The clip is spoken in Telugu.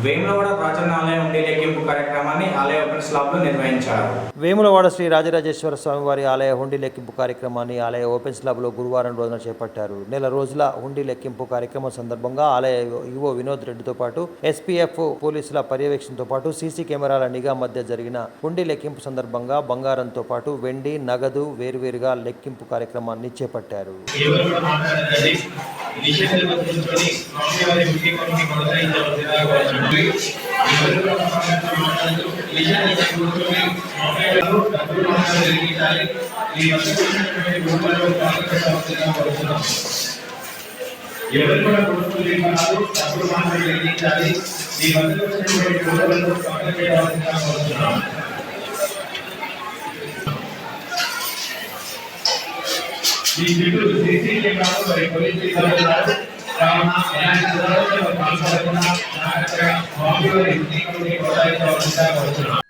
వేములవాడ ప్రాచీన ఆలయం ఉండి లెక్కింపు కార్యక్రమాన్ని ఆలయ ఓపెన్ స్లాబ్లో నిర్వహించారు. వేములవాడ శ్రీ రాజరాజేశ్వర స్వామివారి ఆలయ హుండీ లెక్కింపు కార్యక్రమాన్ని ఆలయ ఓపెన్ స్లాబ్లో గురువారం రోజున చేపట్టారు. నెల రోజుల హుండీ లెక్కింపు కార్యక్రమం సందర్భంగా ఆలయ ఈవో వినోద్ రెడ్డితో పాటు ఎస్పీఎఫ్ పోలీసుల పర్యవేక్షణతో పాటు సీసీ కెమెరాల నిఘా మధ్య జరిగిన హుండీ లెక్కింపు సందర్భంగా బంగారంతో పాటు వెండి, నగదు వేరువేరుగా లెక్కింపు కార్యక్రమాన్ని చేపట్టారు. ఎవరు కూడా కొనుక్కోలేమన్నారు, తప్పుడు మాటలు జరిగించాలి. ఈ మధ్య వచ్చినటువంటి గొడవలను స్వాగతం చేయవలసిందిగా కోరుతున్నాం. ఈ చుట్టూ సీసీ కెమెరాలు మరి పోలీసు సిబ్బంది కావున ఎలాంటి గొడవలు పాల్పడకుండా జాగ్రత్తగా స్వామివారి కొనసాగించవలసిందిగా కోరుతున్నాం.